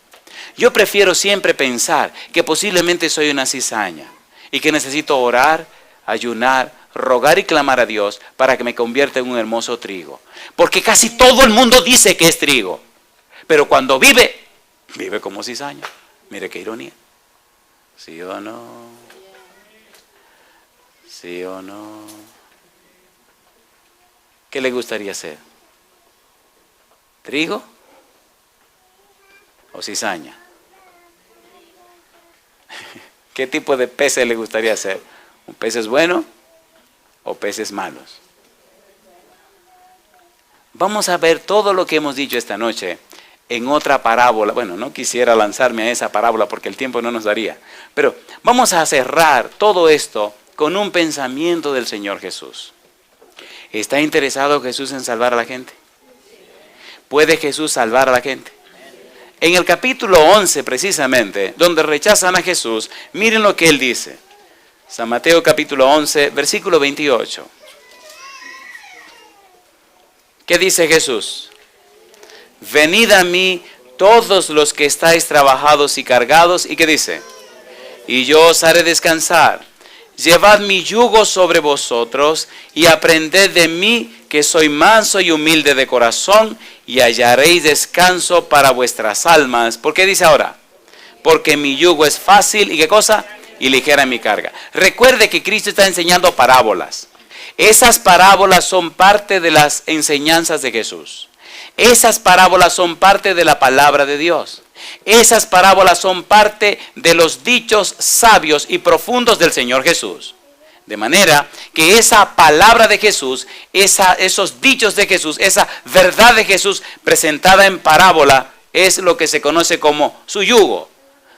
Yo prefiero siempre pensar que posiblemente soy una cizaña y que necesito orar, ayunar, rogar y clamar a Dios para que me convierta en un hermoso trigo. Porque casi todo el mundo dice que es trigo, pero cuando vive como cizaña. Mire qué ironía. ¿Sí o no? ¿Sí o no? ¿Qué le gustaría ser? ¿Trigo o cizaña? ¿Qué tipo de peces le gustaría ser? ¿Un peces bueno o peces malos? Vamos a ver todo lo que hemos dicho esta noche en otra parábola. Bueno, no quisiera lanzarme a esa parábola porque el tiempo no nos daría. Pero vamos a cerrar todo esto con un pensamiento del Señor Jesús. ¿Está interesado Jesús en salvar a la gente? ¿Puede Jesús salvar a la gente? En el capítulo 11 precisamente, donde rechazan a Jesús, miren lo que él dice. San Mateo capítulo 11, versículo 28. ¿Qué dice Jesús? Venid a mí todos los que estáis trabajados y cargados. ¿Y qué dice? Y yo os haré descansar. Llevad mi yugo sobre vosotros y aprended de mí, que soy manso y humilde de corazón, y hallaréis descanso para vuestras almas. ¿Por qué dice ahora? Porque mi yugo es fácil, ¿y qué cosa? Y ligera mi carga. Recuerde que Cristo está enseñando parábolas. Esas parábolas son parte de las enseñanzas de Jesús. Esas parábolas son parte de la palabra de Dios. Esas parábolas son parte de los dichos sabios y profundos del Señor Jesús. De manera que esa palabra de Jesús, esos dichos de Jesús, esa verdad de Jesús presentada en parábola es lo que se conoce como su yugo.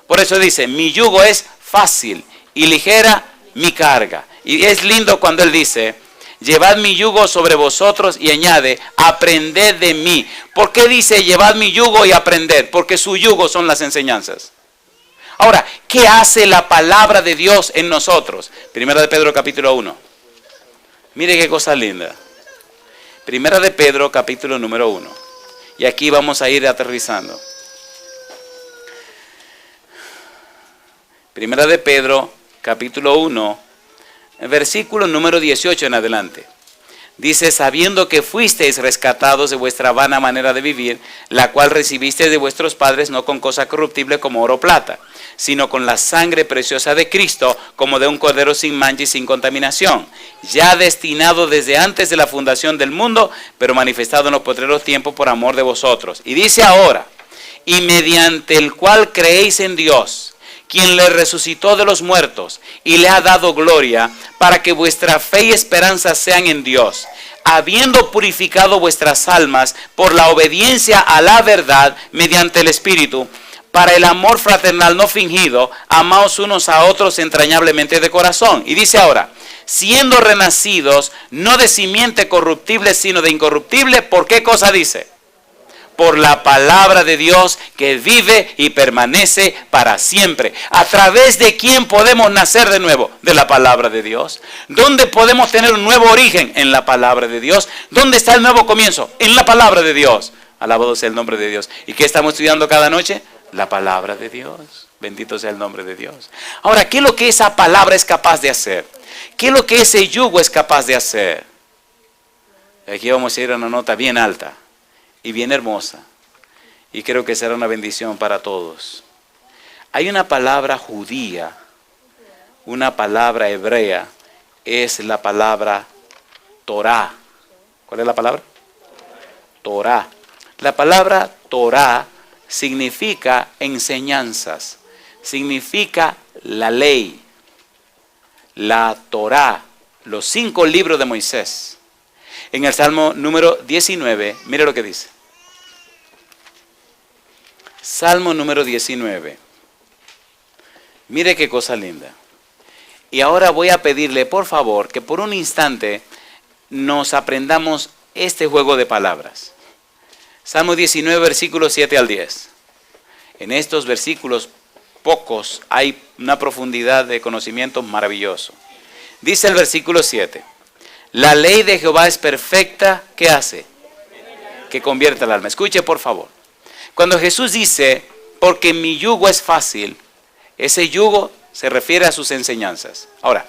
Por eso dice, mi yugo es fácil y ligera mi carga. Y es lindo cuando Él dice, llevad mi yugo sobre vosotros y añade, aprended de mí. ¿Por qué dice llevad mi yugo y aprended? Porque su yugo son las enseñanzas. Ahora, ¿qué hace la palabra de Dios en nosotros? Primera de Pedro capítulo 1. Mire qué cosa linda. Primera de Pedro capítulo número 1. Y aquí vamos a ir aterrizando. Primera de Pedro capítulo 1, versículo número 18 en adelante. Dice, sabiendo que fuisteis rescatados de vuestra vana manera de vivir, la cual recibisteis de vuestros padres, no con cosa corruptible como oro o plata, sino con la sangre preciosa de Cristo, como de un cordero sin mancha y sin contaminación, ya destinado desde antes de la fundación del mundo, pero manifestado en los postreros tiempos por amor de vosotros. Y dice ahora, y mediante el cual creéis en Dios, quien le resucitó de los muertos y le ha dado gloria, para que vuestra fe y esperanza sean en Dios, habiendo purificado vuestras almas por la obediencia a la verdad mediante el Espíritu, para el amor fraternal no fingido, amaos unos a otros entrañablemente de corazón. Y dice ahora, siendo renacidos, no de simiente corruptible, sino de incorruptible. ¿Por qué cosa dice? Por la palabra de Dios que vive y permanece para siempre. ¿A través de quién podemos nacer de nuevo? De la palabra de Dios. ¿Dónde podemos tener un nuevo origen? En la palabra de Dios. ¿Dónde está el nuevo comienzo? En la palabra de Dios. Alabado sea el nombre de Dios. ¿Y qué estamos estudiando cada noche? La palabra de Dios. Bendito sea el nombre de Dios. Ahora, ¿qué es lo que esa palabra es capaz de hacer? ¿Qué es lo que ese yugo es capaz de hacer? Aquí vamos a ir a una nota bien alta y bien hermosa, y creo que será una bendición para todos. Hay una palabra judía, una palabra hebrea, es la palabra Torah. ¿Cuál es la palabra? Torah. La palabra Torah significa enseñanzas, significa la ley, la Torah, los 5 libros de Moisés. En el Salmo número 19, mire lo que dice. Salmo número 19. Mire qué cosa linda. Y ahora voy a pedirle, por favor, que por un instante nos aprendamos este juego de palabras. Salmo 19, versículos 7 al 10. En estos versículos pocos hay una profundidad de conocimiento maravilloso. Dice el versículo 7. La ley de Jehová es perfecta, ¿qué hace? Que convierte el alma. Escuche por favor. Cuando Jesús dice, porque mi yugo es fácil, ese yugo se refiere a sus enseñanzas. Ahora,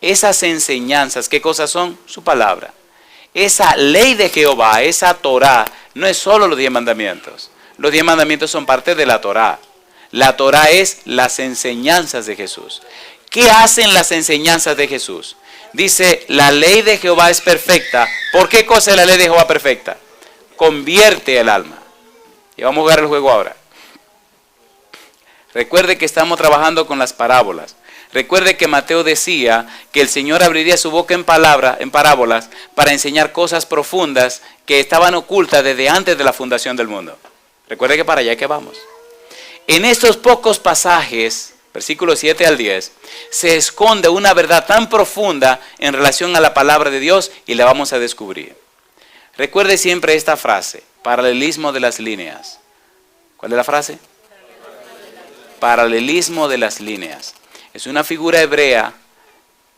esas enseñanzas, ¿qué cosas son? Su palabra. Esa ley de Jehová, esa Torah, no es solo los 10 mandamientos. Los 10 mandamientos son parte de la Torah. La Torah es las enseñanzas de Jesús. ¿Qué hacen las enseñanzas de Jesús? Dice, la ley de Jehová es perfecta. ¿Por qué cosa es la ley de Jehová perfecta? Convierte el alma. Y vamos a jugar el juego ahora. Recuerde que estamos trabajando con las parábolas. Recuerde que Mateo decía que el Señor abriría su boca en parábolas para enseñar cosas profundas que estaban ocultas desde antes de la fundación del mundo. Recuerde que para allá que vamos. En estos pocos pasajes, versículos 7 al 10, se esconde una verdad tan profunda en relación a la palabra de Dios y la vamos a descubrir. Recuerde siempre esta frase, paralelismo de las líneas. ¿Cuál es la frase? Paralelismo de las líneas. Es una figura hebrea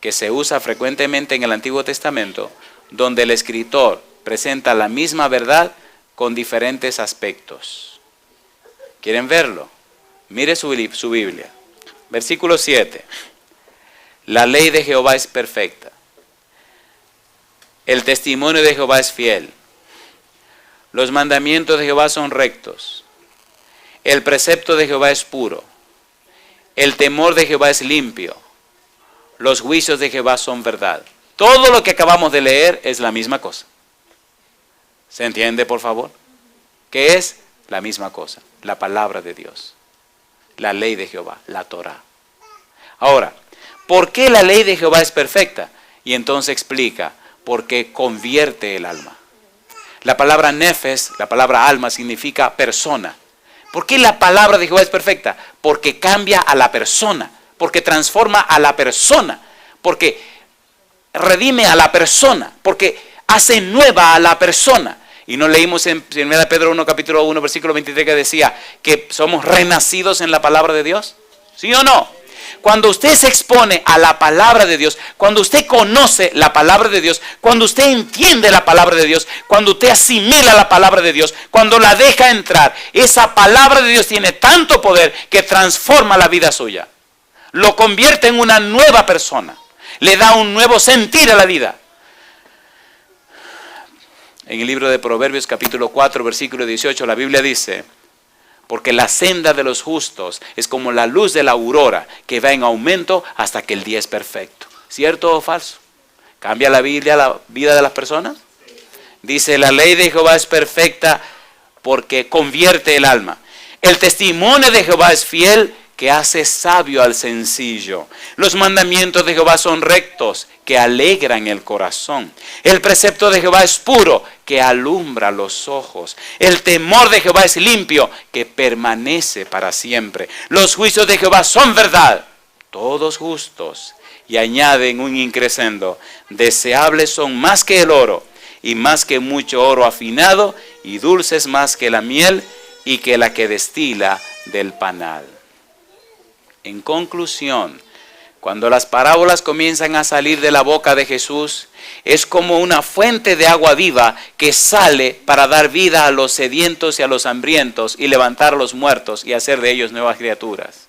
que se usa frecuentemente en el Antiguo Testamento, donde el escritor presenta la misma verdad con diferentes aspectos. ¿Quieren verlo? Mire su Biblia. Versículo 7. La ley de Jehová es perfecta. El testimonio de Jehová es fiel. Los mandamientos de Jehová son rectos. El precepto de Jehová es puro. El temor de Jehová es limpio. Los juicios de Jehová son verdad. Todo lo que acabamos de leer es la misma cosa. ¿Se entiende, por favor? ¿Qué es? La misma cosa. La palabra de Dios. La ley de Jehová, la Torá. Ahora, ¿por qué la ley de Jehová es perfecta? Y entonces explica, porque convierte el alma. La palabra nefes, la palabra alma, significa persona. ¿Por qué la palabra de Jehová es perfecta? Porque cambia a la persona, porque transforma a la persona, porque redime a la persona, porque hace nueva a la persona. Y nos leímos en 1 Pedro 1, capítulo 1, versículo 23, que decía que somos renacidos en la palabra de Dios. ¿Sí o no? Cuando usted se expone a la palabra de Dios, cuando usted conoce la palabra de Dios, cuando usted entiende la palabra de Dios, cuando usted asimila la palabra de Dios, cuando la deja entrar, esa palabra de Dios tiene tanto poder que transforma la vida suya. Lo convierte en una nueva persona. Le da un nuevo sentir a la vida. En el libro de Proverbios capítulo 4, versículo 18, la Biblia dice: porque la senda de los justos es como la luz de la aurora, que va en aumento hasta que el día es perfecto. ¿Cierto o falso? ¿Cambia la Biblia la vida de las personas? Dice, la ley de Jehová es perfecta porque convierte el alma. El testimonio de Jehová es fiel, que hace sabio al sencillo. Los mandamientos de Jehová son rectos, que alegran el corazón. El precepto de Jehová es puro, que alumbra los ojos. El temor de Jehová es limpio, que permanece para siempre. Los juicios de Jehová son verdad, todos justos. Y añaden un increscendo: deseables son más que el oro, y más que mucho oro afinado, y dulces más que la miel, y que la que destila del panal. En conclusión, cuando las parábolas comienzan a salir de la boca de Jesús, es como una fuente de agua viva que sale para dar vida a los sedientos y a los hambrientos y levantar a los muertos y hacer de ellos nuevas criaturas.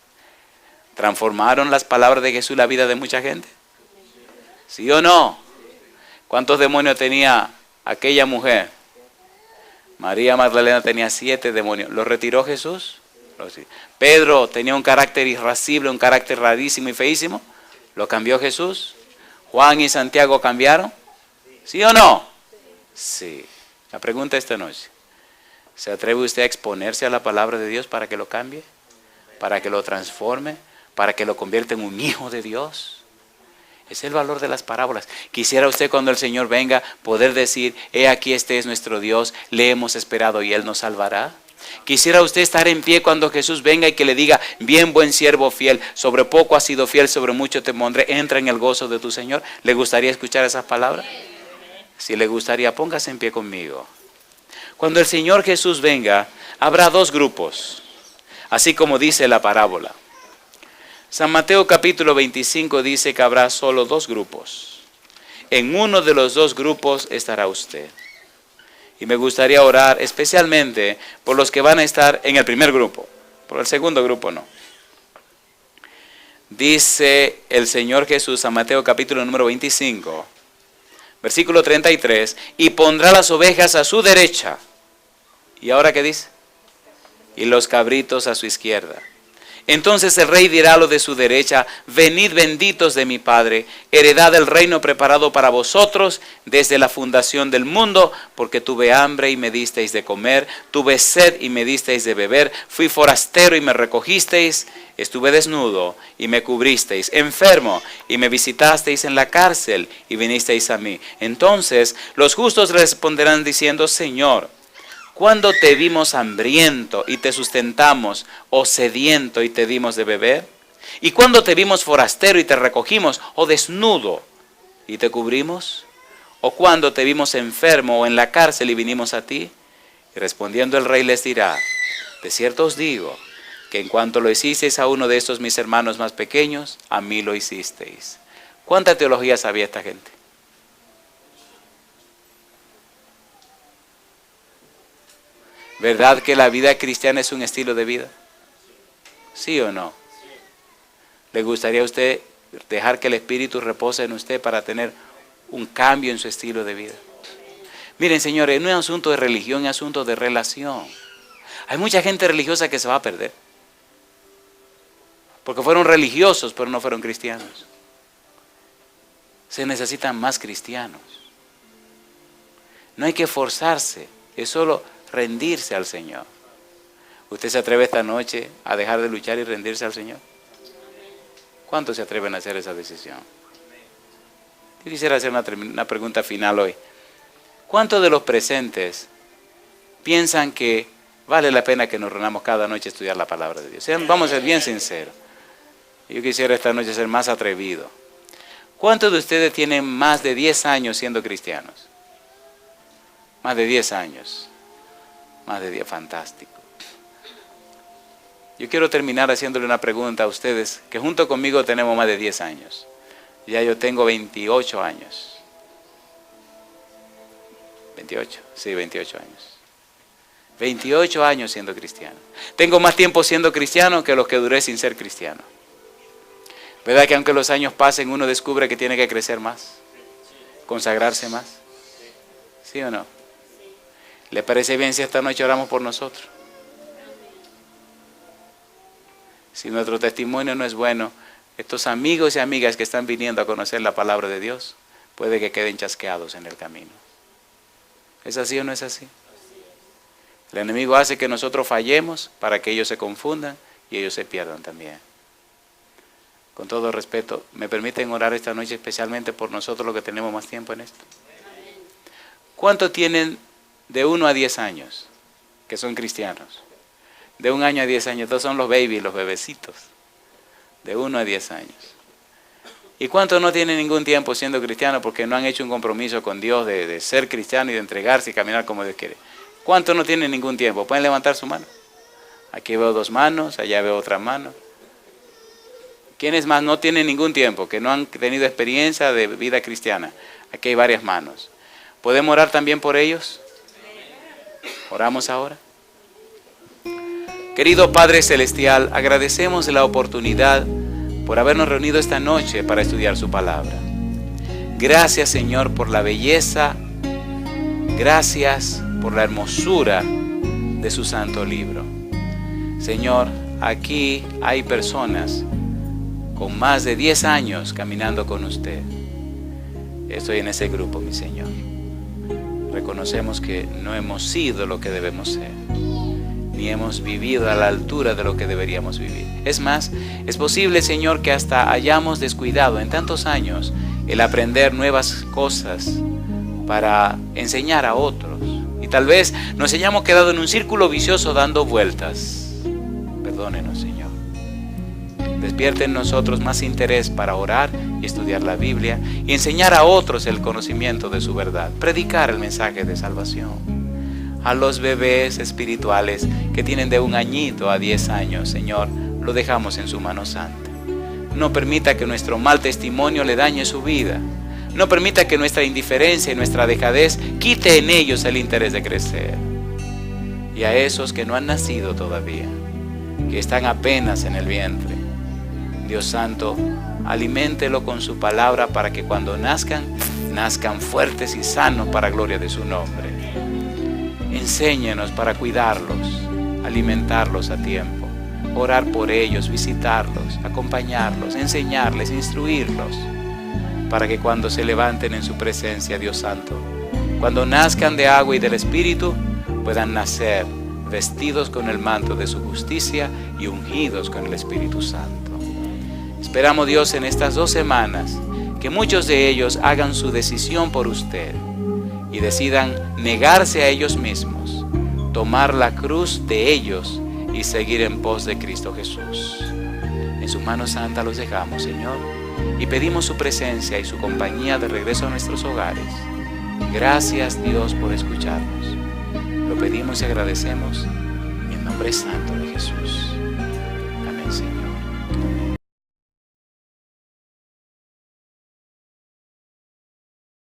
¿Transformaron las palabras de Jesús la vida de mucha gente? ¿Sí o no? ¿Cuántos demonios tenía aquella mujer? María Magdalena tenía 7 demonios. ¿Los retiró Jesús? Pedro tenía un carácter irascible, un carácter rarísimo y feísimo. ¿Lo cambió Jesús? ¿Juan y Santiago cambiaron? ¿Sí o no? Sí. La pregunta esta noche: ¿se atreve usted a exponerse a la palabra de Dios para que lo cambie? ¿Para que lo transforme? ¿Para que lo convierta en un hijo de Dios? Es el valor de las parábolas. Quisiera usted, cuando el Señor venga, poder decir: he aquí, este es nuestro Dios, le hemos esperado y Él nos salvará. Quisiera usted estar en pie cuando Jesús venga y que le diga: bien, buen siervo fiel, sobre poco has sido fiel, sobre mucho te pondré, entra en el gozo de tu Señor. ¿Le gustaría escuchar esas palabras? Si le gustaría, póngase en pie conmigo. Cuando el Señor Jesús venga, habrá 2 grupos, así como dice la parábola. San Mateo capítulo 25 dice que habrá solo 2 grupos. En uno de los 2 grupos estará usted. Y me gustaría orar especialmente por los que van a estar en el primer grupo. Por el segundo grupo no. Dice el Señor Jesús en Mateo capítulo número 25, versículo 33, y pondrá las ovejas a su derecha. ¿Y ahora qué dice? Y los cabritos a su izquierda. Entonces el rey dirá a los de su derecha: venid benditos de mi Padre, heredad del reino preparado para vosotros desde la fundación del mundo, porque tuve hambre y me disteis de comer, tuve sed y me disteis de beber, fui forastero y me recogisteis, estuve desnudo y me cubristeis, enfermo y me visitasteis en la cárcel y vinisteis a mí. Entonces los justos responderán diciendo: Señor, ¿cuándo te vimos hambriento y te sustentamos, o sediento y te dimos de beber? ¿Y cuándo te vimos forastero y te recogimos, o desnudo y te cubrimos? ¿O cuándo te vimos enfermo o en la cárcel y vinimos a ti? Y respondiendo el rey les dirá: de cierto os digo, que en cuanto lo hicisteis a uno de estos mis hermanos más pequeños, a mí lo hicisteis. ¿Cuánta teología sabía esta gente? ¿Verdad que la vida cristiana es un estilo de vida? ¿Sí o no? ¿Le gustaría a usted dejar que el Espíritu repose en usted para tener un cambio en su estilo de vida? Miren, señores, no es asunto de religión, es asunto de relación. Hay mucha gente religiosa que se va a perder, porque fueron religiosos pero no fueron cristianos. Se necesitan más cristianos. No hay que forzarse, es solo rendirse al Señor. ¿Usted se atreve esta noche a dejar de luchar y rendirse al Señor? ¿Cuántos se atreven a hacer esa decisión? Yo quisiera hacer una pregunta final hoy. ¿Cuántos de los presentes piensan que vale la pena que nos reunamos cada noche a estudiar la palabra de Dios? Vamos a ser bien sinceros. Yo quisiera esta noche ser más atrevido. ¿Cuántos de ustedes tienen más de 10 años siendo cristianos? Más de 10 años. Más de 10, fantástico. Yo quiero terminar haciéndole una pregunta a ustedes, que junto conmigo tenemos más de 10 años. Ya yo tengo 28 años. 28, sí, 28 años. 28 años siendo cristiano. Tengo más tiempo siendo cristiano que los que duré sin ser cristiano. ¿Verdad que aunque los años pasen, uno descubre que tiene que crecer más? Consagrarse más. ¿Sí o no? ¿Le parece bien si esta noche oramos por nosotros? Si nuestro testimonio no es bueno, estos amigos y amigas que están viniendo a conocer la palabra de Dios, puede que queden chasqueados en el camino. ¿Es así o no es así? El enemigo hace que nosotros fallemos para que ellos se confundan y ellos se pierdan también. Con todo respeto, ¿me permiten orar esta noche especialmente por nosotros los que tenemos más tiempo en esto? ¿Cuántos tienen de 1 a 10 años que son cristianos? De 1 año a 10 años, todos son los babies, los bebecitos. De 1 a 10 años. ¿Y cuántos no tienen ningún tiempo siendo cristianos porque no han hecho un compromiso con Dios de ser cristiano y de entregarse y caminar como Dios quiere? ¿Cuántos no tienen ningún tiempo? ¿Pueden levantar su mano? Aquí veo 2 manos, allá veo otra mano. ¿Quiénes más no tienen ningún tiempo, que no han tenido experiencia de vida cristiana? Aquí hay varias manos. ¿Podemos orar también por ellos? ¿Oramos ahora? Querido Padre Celestial, agradecemos la oportunidad por habernos reunido esta noche para estudiar su palabra. Gracias, Señor, por la belleza, gracias por la hermosura de su santo libro. Señor, aquí hay personas con más de 10 años caminando con usted. Estoy en ese grupo, mi Señor. Reconocemos que no hemos sido lo que debemos ser, ni hemos vivido a la altura de lo que deberíamos vivir. Es más, es posible, Señor, que hasta hayamos descuidado en tantos años el aprender nuevas cosas para enseñar a otros. Y tal vez nos hayamos quedado en un círculo vicioso dando vueltas. Perdónenos, Señor. Despierte en nosotros más interés para orar y estudiar la Biblia y enseñar a otros el conocimiento de su verdad. Predicar el mensaje de salvación. A los bebés espirituales que tienen de 1 añito a 10 años, Señor, lo dejamos en su mano santa. No permita que nuestro mal testimonio le dañe su vida. No permita que nuestra indiferencia y nuestra dejadez quite en ellos el interés de crecer. Y a esos que no han nacido todavía, que están apenas en el vientre, Dios Santo, aliméntelo con su palabra para que cuando nazcan, nazcan fuertes y sanos para gloria de su nombre. Enséñenos para cuidarlos, alimentarlos a tiempo, orar por ellos, visitarlos, acompañarlos, enseñarles, instruirlos, para que cuando se levanten en su presencia, Dios Santo, cuando nazcan de agua y del Espíritu, puedan nacer vestidos con el manto de su justicia y ungidos con el Espíritu Santo. Esperamos, Dios, en estas 2 semanas, que muchos de ellos hagan su decisión por usted y decidan negarse a ellos mismos, tomar la cruz de ellos y seguir en pos de Cristo Jesús. En sus manos santas los dejamos, Señor, y pedimos su presencia y su compañía de regreso a nuestros hogares. Gracias, Dios, por escucharnos. Lo pedimos y agradecemos en nombre santo de Jesús. Amén, Señor.